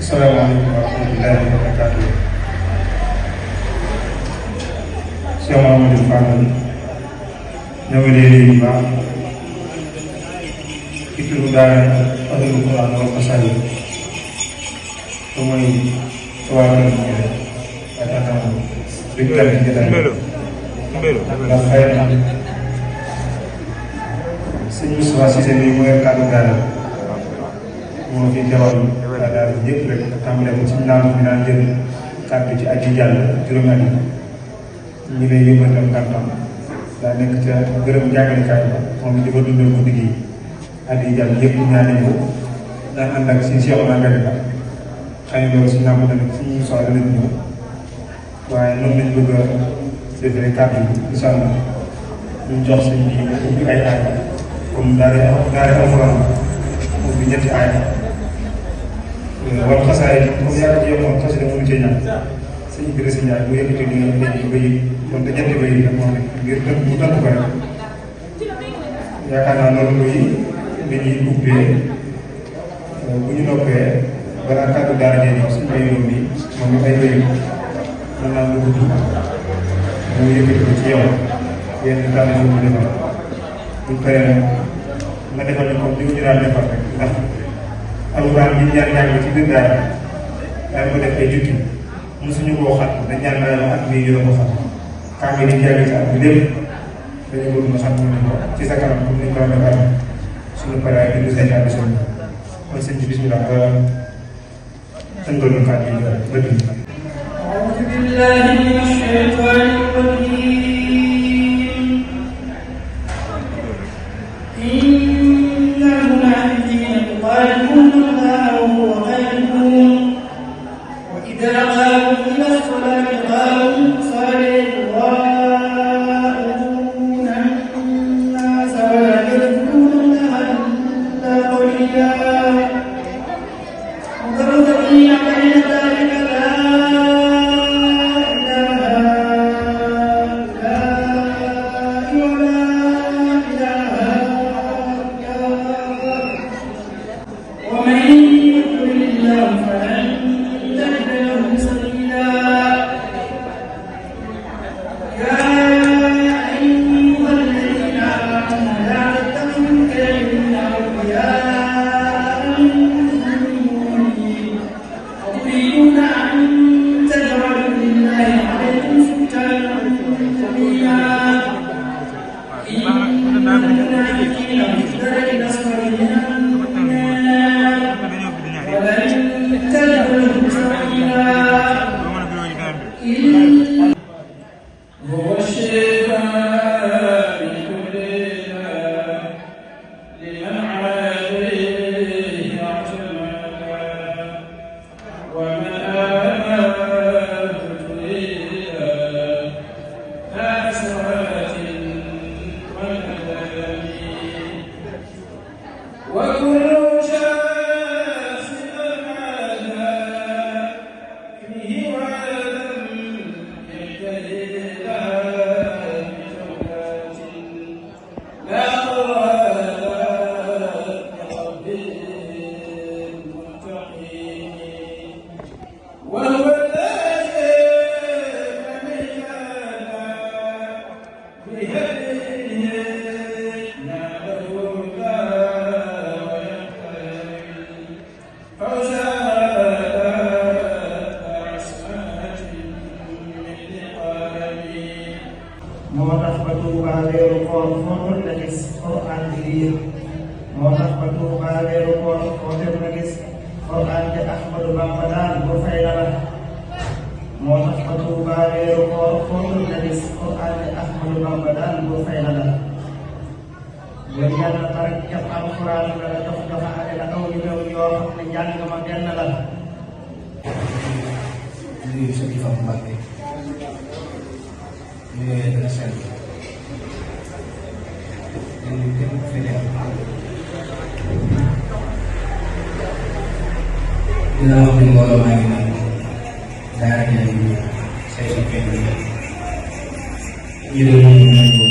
Assalamualaikum warahmatullahi wabarakatuh. Cheikh Mamadou Fadal ñoo ngi leen di baax ci turu daara Ahlul Quran wal Xasaayid te mooy waa kër gi yaakaar naa duñ gën ci jotaay ndax xëy na sëñ Moustapha Cissé nii mooy kàddu daara moo fi teewal daal yëpp rek tàmbalee ko ci naan bi naan jël kàddu ci aji jàll juróomi at ñu lay yëngatal kàttan daa nekk ca gërëm jàngalekaay ba moom di ko dundal guddi gi aji jàll yëpp ñaane ko daan ànd ak si Cheikh Mamadou ba xëy na loolu si nàmp na nag suñu soxla lañ ñëw waaye noonu lañ bëgg a defee kàddu yi incha allah ñu jox sëñ bi ubbi ay aay comme daara alxuraan ubbi ñetti aay wala xasaay comme yaa ngi jéem a xasida mënu cee ñaan sëñ bi rek si ñaar bu yëkkatee di nga dégg ba yëg kon te ñetti bay yi rek moo nekk ngir tënk mu tënk ko rek yaakaar naa loolu mooy dañuy ubbee bu ñu noppee balaa kàddu daara jee ñëw suñu bay yoon bi moom ay bay mën naa lu gudd mu yëkkati ko ci yow yenn tànn fu mu defal buñ paree nag nga defal ñu comme li ñu daan defal rek ndax alxuraan bi ñaan ñaan ci biir daara daan ko def ay jukki mosuñu koo xat dañ ñaan naa at bii ñu la ko xam kaa ngi ni jàng ci at bi lépp dañu bëgg nga xam ne ko ci sa kanam comme ni ñu ko defal suñu paree ay bindu say kàddu seen kon sëñ bi bismillah tënkal ñu kàddu yi bëgg أعوذ بالله من الشيطان الرجيم إن المنافقين يخادعون الله وهو خادعهم وإذا قاموا إلى الصلاة قاموا صالحا يراءون الناس ولا يذكرون الله إلا قليلا مذبذبين بين ذلك moo tax ba Tuuba weeru koor foo la gis Alxuraan di riir moo tax ba Tuuba weeru koor foo la gis Alxuraan di Ahmadu Bamba daan bu fay la moo tax ba Tuuba weeru koor foo la gis Alxuraan di Ahmadu Bamba daan bu fay la yow yàlla barkeb Alxuraan la la jox joxaale la aw yu réew yoo xam ne njàng ma benn la nuyu sa kilifa bu Mbàkke ñu ngi leen di sant ñu ngi leen di fidèle dina wax ni mbooloo maa ngi naan daara jàng bi say fekkee ñu def yéen ñu ko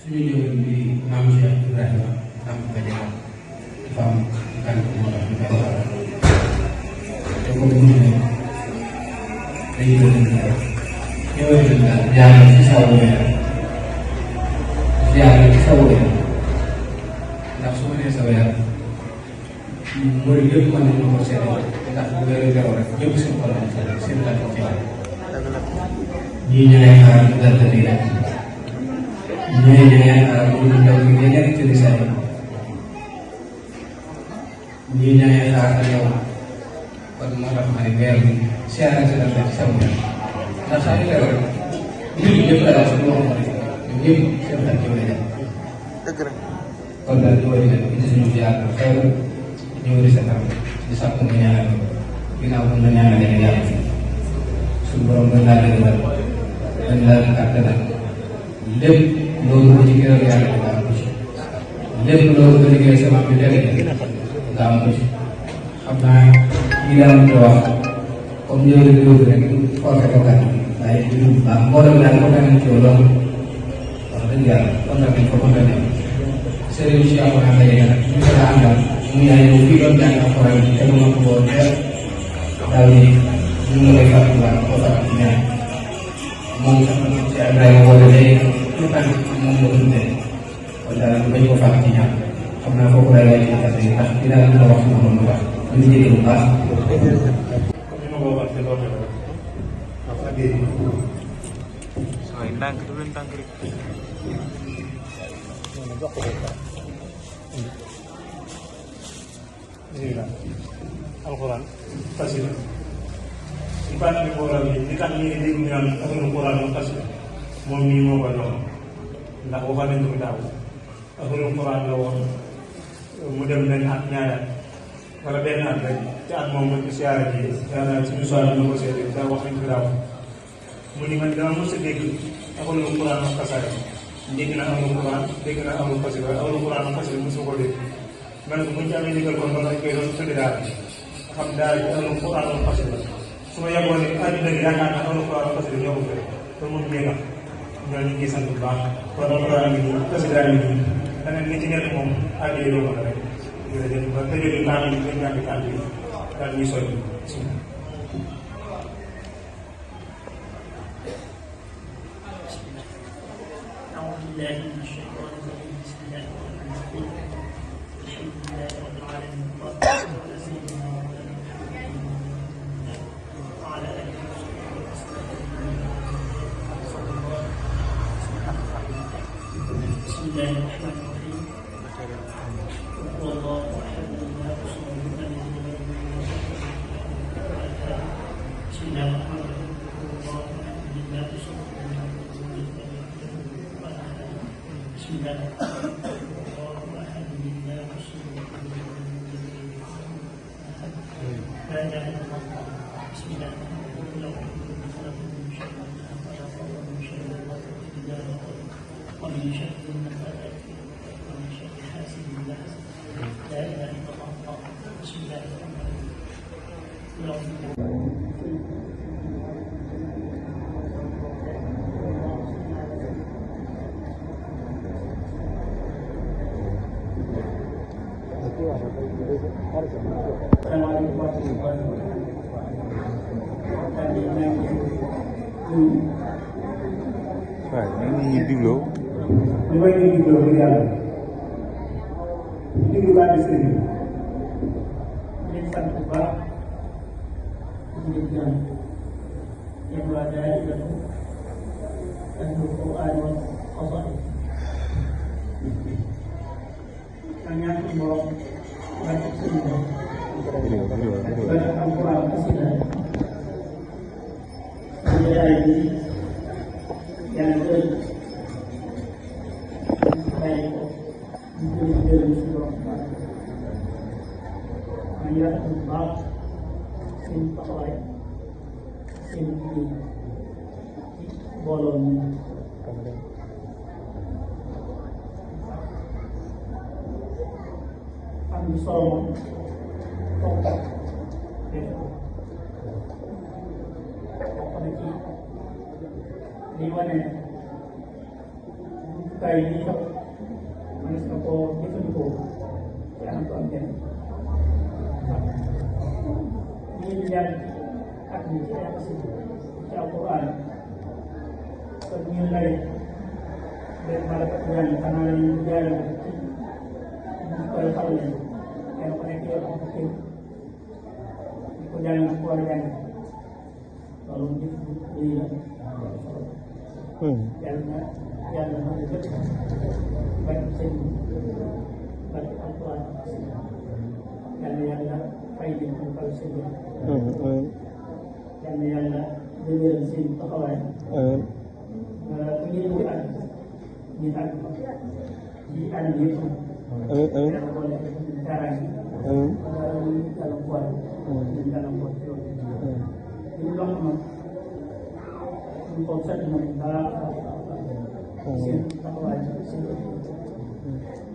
suñu jëwriñ bi maam Cheikh Ibrahima am ko jël dafa am kan moo tax ñu koy waral te comme ñu ne dañuy doon ñëwee nañ daal jaaral ci saw weer jaaral ci saw weer ndax su ma nee sa weer mooy lépp mën nañu ko seetlu ndax bu weeru teew rek ñëpp seen xol lañ seen xel ci wàll ñii ñu ngay xaar ñu dal di rek ñii ñu ngay xaar ñu ndaw ñi ngay nekk ci lisaa yi ñii ñu ngay xaar ak yow kon moo tax ma ne weer bi seeral si dal ci sama weer ndax saa yu teew rek mbir mi ñëpp la daal suñu waxoon rek ñoom ñëpp seen xel ci wàll kon daal ñu war a indi suñu jaar xew ñëw di sa kanam di sàkku nga ñaanal ginnaaw bu nga ñaanalee nga yàlla suñu borom dañ laa dëgëral dañ laa kàttanal lépp loolu ko ci gëral yàlla nga am ko ci lépp loolu ko liggéey sama bi dégg nga am ko ci xam naa yi daa am wax comme ñëw di dóob rek forcé ko kat waaye du baax mboolem daal ko kanam ci loolu wax dëgg yàlla kon nag dañ ko mën a dem sëriñ si amoon na lay nag ñu ko daa àndal mu yaay yow fii doon jàng alxuraan bi te mu ko boo dee daaw ni ñu ngi lay fàttaliwaat ko fàttali ñaan moom sax ci Ibrahima wala léegi tout temps moom la tuddee kon daal ñu bañ ko fàttali ñaan xam naa foofu lay lay ci kase yi ndax dinaa leen ko wax sama moom lu baax ñu ngi jéggi bu baax comme ni ma ko waxee ci loolu rek ndax ak yéen ndànk du leen ndànk rek bismillah alxuraan xasida ci fàttali ko waral li tax ñu dégg ñu naan alxuraan moom xasida moom nii moo koy doon ndax waxal nañ ko daaw alxuraan la woon mu dem benn at ñaari at wala benn at rek ci at moom mooy siyaara ji siyaara suñu soxla na ko seetee daa wax nañ ko daaw mu ni man dama mos a dégg alxuraan ak xasaay dégg na alxuraan dégg na alxuraan ak xasida mosu ko dégg ma ne ko bu ñu ci amee ndigal kon dañ koy doon tëdd daal xam daal di alxuraan ak xasida su ma yeboon ne àdduna bi yaakaar naa alxuraan ak xasida ñoo ko fere te moom ñee tax ñoo ñu ngi sant bu baax kon alxuraan ngi nii xasida ngi nii daneen li ci nekk moom àddiyee doo ko rek jërëjëf ba tëjee ñu tànn yi dañ ñàkk tànn yi daal ñuy soññ أعوذ بالله من الشيطان الرجيم بسم الله الرحمن الرحيم الحمد لله رب العالمين والصلاة والسلام على آله وصحبه وسلم بسم الله الرحمن الرحيم هو الله أحد الله الصمد لم يلد ولم يولد بسم الله الرحمن الرحيم هو الله أحد الله الصمد لم يلد ولم يولد بسم الله الله أحد الله الصمد لا إله إلا الله بسم الله ومن شر النفاثات ومن شر حاسد إذا حسد لا إله إلا الله بسم الله الرحمن الرحيم waaw ñu ngi digloo li may digloo ngir yàlla diglu baat bi sëriñ bi leen sant bu baax di leen gërëm yéen waa daayira Ahlul Qur'aan wal Qasaa'id ma ñaan ci borom barke sëriñ bi barke alquran xasida jotaay bi yàlla gërëm bàyyi ko ñu gërëm si borom ma ngi rafetlu bu baax seen taxawaay seen liggéey ci mbooloo mi am solo moom fonk def bokk na ci li wane jumtukaay yi sax mënees na koo jëfandikoo ci anam ko am njëriñ lii ñu jàng ak ñi ci ay xasida ci alquran kon ñu lay benn malakat jàng xanaa la ñu jaarale ci ñu koy xamle kenn ku nekk yor am kër di ko jàng ko war a jàng loolu mu jëf lii la yàlla na lépp barke sëñ bi barke alquran yàlla fay leen ko kaw sëñ bi yàlla dëgëral seen taxawaay bu ngeen di ànd ñu ànd ci ànd yëpp yàlla boole kaaraange wala ñu gàllankoor ñu gàllankoor ci yoon bi ñu wax moom ñu ko sant moom baax seen taxawaay seen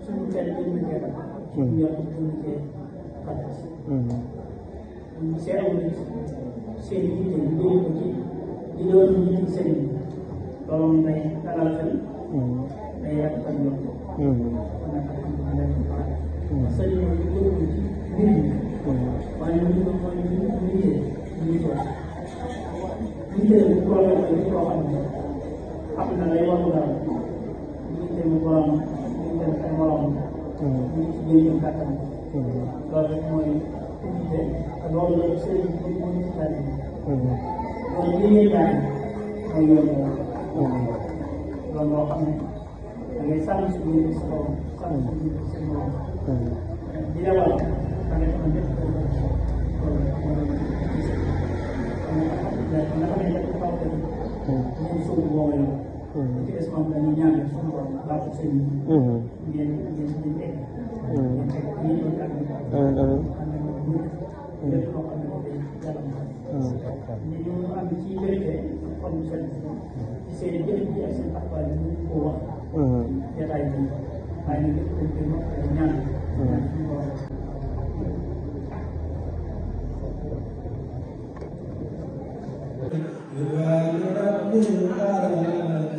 suñu kenn ñu cee suñu yor ñu cee xatas ñu seetlu seen yitte ñu déglu ko ci di doon ñu ci sëriñ bi loolu day dalal xel day yàggal yoon kon nag alhamdulilah sëriñ bi ñu déglu ci mbir mi waaye ñu ko mooy ñu liggéey ñu toog liggéey bu problème la ñu koo xam ne xam na lay waxu dara liggéey mu borom liggéey ak morom ñu ci jëriñu kàttan loolu rek mooy liggéey te loolu la sëriñ bi moo ñu tànn kon li ñuy jàng mooy yoon loolu loo xam ne da ngay sàmm si biir sa borom sàmm si biir sa borom di la war da ngay xam ne lépp loolu nga xam ne lépp xaw ko ñun suuf boobu la ci des moom dañuy ñaan suñu borom baaxul sëñ bi ngeen teg ngeen teg nii loolu ak lépp loo xam ne day jàllam ni ñu am ci vérité xol bu set ci seen jëf ji ak seen taxawaay bi ñu ko wax jataay bi waaye nag lépp dañ koy mokk ay ñaan suñu borom رب العالمين